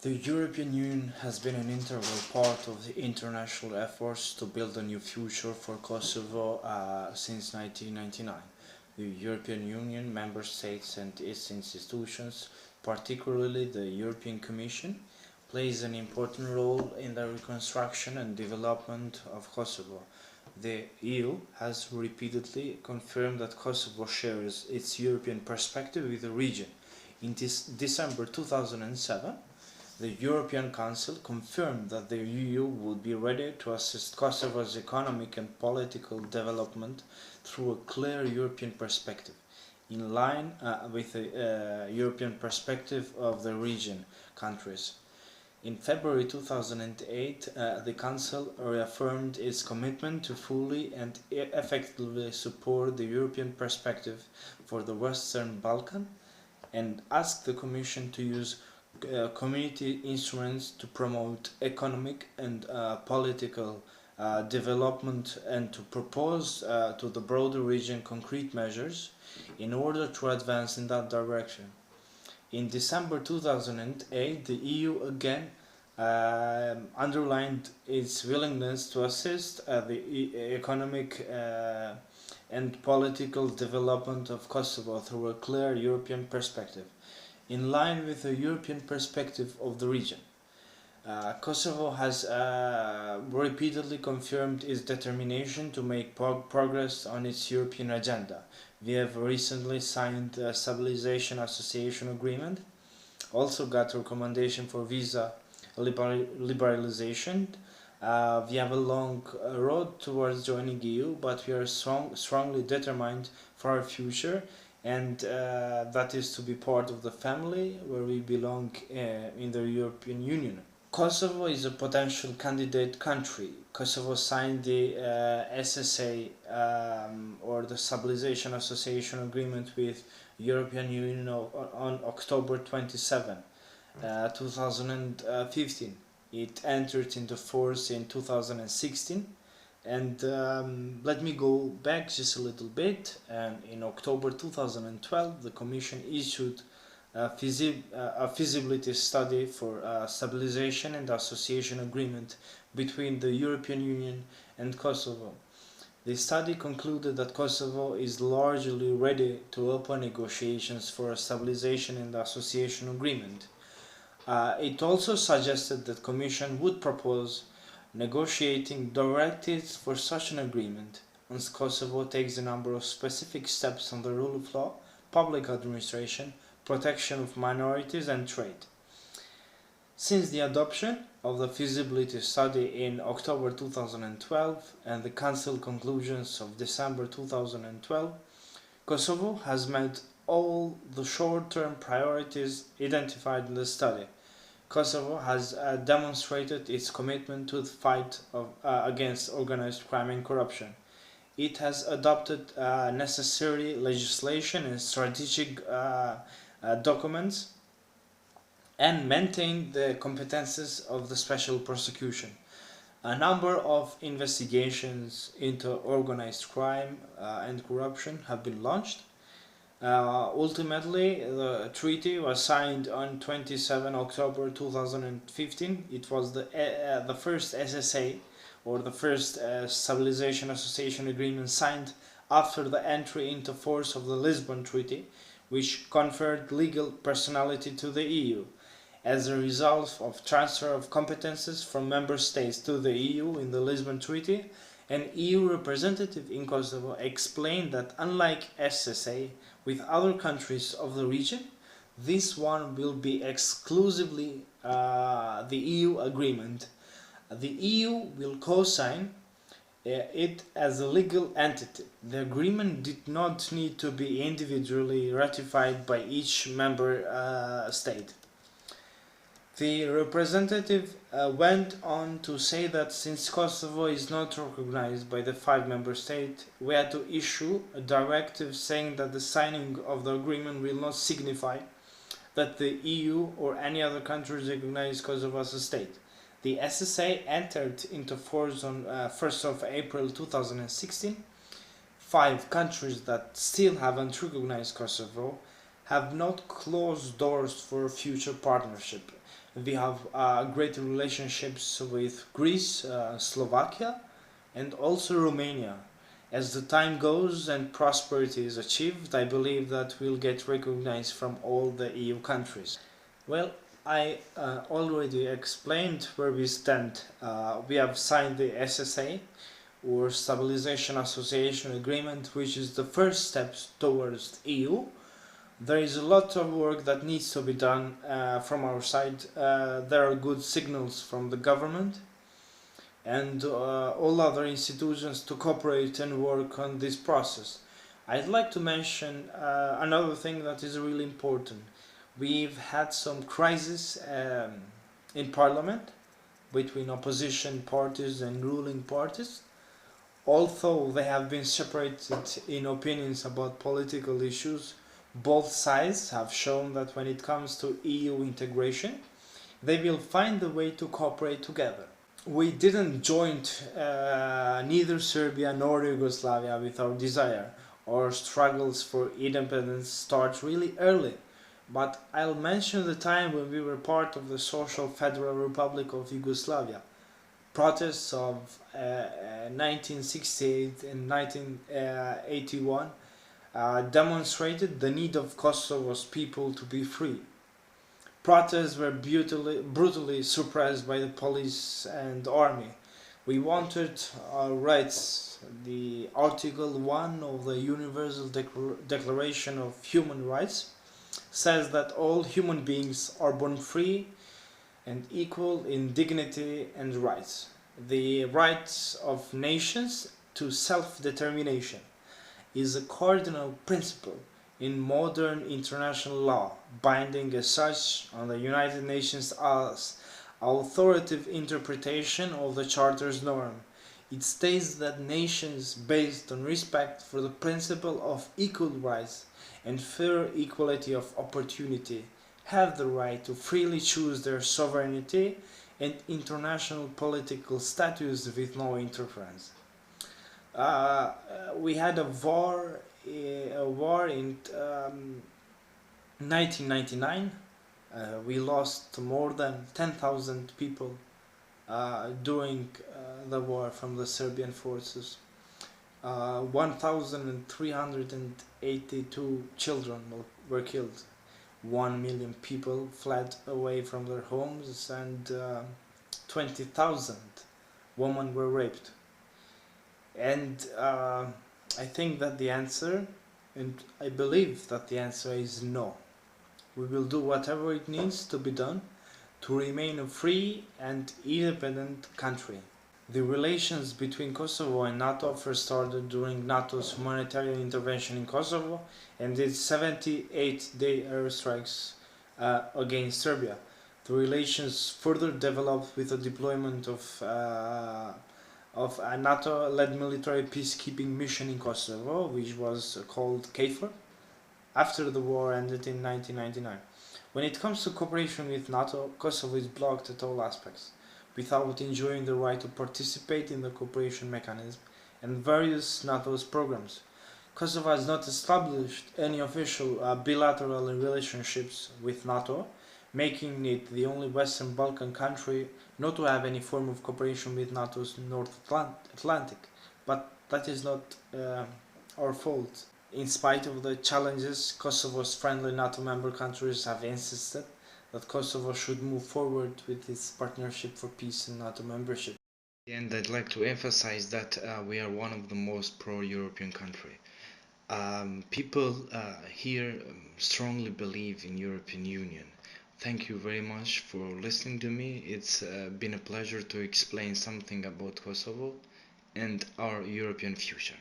The European Union has been an integral part of the international efforts to build a new future for Kosovo since 1999. The European Union member states and its institutions, particularly the European Commission, plays an important role in the reconstruction and development of Kosovo. The EU has repeatedly confirmed that Kosovo shares its European perspective with the region. In December 2007, the European Council confirmed that the EU would be ready to assist Kosovo's economic and political development through a clear European perspective, in line with the European perspective of the region countries. In February 2008, the Council reaffirmed its commitment to fully and effectively support the European perspective for the Western Balkans and asked the Commission to use community instruments to promote economic and political development and to propose to the broader region concrete measures in order to advance in that direction. In December 2008, the EU again underlined its willingness to assist the economic and political development of Kosovo through a clear European perspective, in line with the European perspective of the region. Kosovo has repeatedly confirmed its determination to make progress on its European agenda. We have recently signed a Stabilization Association Agreement, also got a recommendation for visa liberalization. We have a long road towards joining EU, but we are strongly determined for our future, and that is to be part of the family where we belong in the European Union. Kosovo is a potential candidate country. Kosovo signed the SSA or the Stabilization Association Agreement with European Union on October 27, 2015. It entered into force in 2016. And let me go back just a little bit. In October 2012, the Commission issued a feasibility study for stabilization and association agreement between the European Union and Kosovo. The study concluded that Kosovo is largely ready to open negotiations for a stabilization and association agreement. It also suggested that the Commission would propose negotiating directives for such an agreement, once Kosovo takes a number of specific steps on the rule of law, public administration, protection of minorities and trade. Since the adoption of the feasibility study in October 2012 and the Council conclusions of December 2012, Kosovo has met all the short-term priorities identified in the study. Kosovo has demonstrated its commitment to the fight against organized crime and corruption. It has adopted necessary legislation and strategic documents and maintained the competences of the special prosecution. A number of investigations into organized crime and corruption have been launched. Ultimately, the treaty was signed on 27 October 2015. It was the first SSA, or the first Stabilization Association Agreement signed after the entry into force of the Lisbon Treaty, which conferred legal personality to the EU. As a result of transfer of competences from member states to the EU in the Lisbon Treaty, an EU representative in Kosovo explained that unlike SSA with other countries of the region, this one will be exclusively the EU agreement. The EU will co-sign it as a legal entity. The agreement did not need to be individually ratified by each member state. The representative went on to say that since Kosovo is not recognized by the 5 member states, we had to issue a directive saying that the signing of the agreement will not signify that the EU or any other country recognize Kosovo as a state. The SSA entered into force on 1st of April 2016. 5 countries that still haven't recognized Kosovo have not closed doors for future partnership. We have great relationships with Greece, Slovakia, and also Romania. As the time goes and prosperity is achieved, I believe that we'll get recognized from all the EU countries. Well, I already explained where we stand. We have signed the SSA, or Stabilization Association Agreement, which is the first step towards EU. There is a lot of work that needs to be done from our side. There are good signals from the government and all other institutions to cooperate and work on this process. I'd like to mention another thing that is really important. We've had some crisis in parliament between opposition parties and ruling parties. Although they have been separated in opinions about political issues, both sides have shown that when it comes to EU integration, they will find a way to cooperate together. We didn't join neither Serbia nor Yugoslavia with our desire. Our struggles for independence start really early. But I'll mention the time when we were part of the Social Federal Republic of Yugoslavia. Protests of 1968 and 1981 demonstrated the need of Kosovo's people to be free. Protests were brutally suppressed by the police and army. We wanted our rights. The Article 1 of the Universal Declaration of Human Rights says that all human beings are born free and equal in dignity and rights. The rights of nations to self-determination is a cardinal principle in modern international law, binding as such on the United Nations as authoritative interpretation of the Charter's norm. It states that nations based on respect for the principle of equal rights and fair equality of opportunity have the right to freely choose their sovereignty and international political status with no interference. We had a war in 1999. We lost more than 10,000 people during the war from the Serbian forces. 1,382 children were killed. 1 million people fled away from their homes, and 20,000 women were raped. And I think that the answer, and I believe that the answer is no. We will do whatever it needs to be done to remain a free and independent country. The relations between Kosovo and NATO first started during NATO's humanitarian intervention in Kosovo and its 78-day airstrikes against Serbia. The relations further developed with the deployment of a NATO-led military peacekeeping mission in Kosovo, which was called KFOR, after the war ended in 1999. When it comes to cooperation with NATO, Kosovo is blocked at all aspects, without enjoying the right to participate in the cooperation mechanism and various NATO's programs. Kosovo has not established any official bilateral relationships with NATO, making it the only Western Balkan country not to have any form of cooperation with NATO's North Atlantic. But that is not our fault. In spite of the challenges, Kosovo's friendly NATO member countries have insisted that Kosovo should move forward with its partnership for peace and NATO membership. And I'd like to emphasize that we are one of the most pro-European countries. People here strongly believe in European Union. Thank you very much for listening to me. It's been a pleasure to explain something about Kosovo and our European future.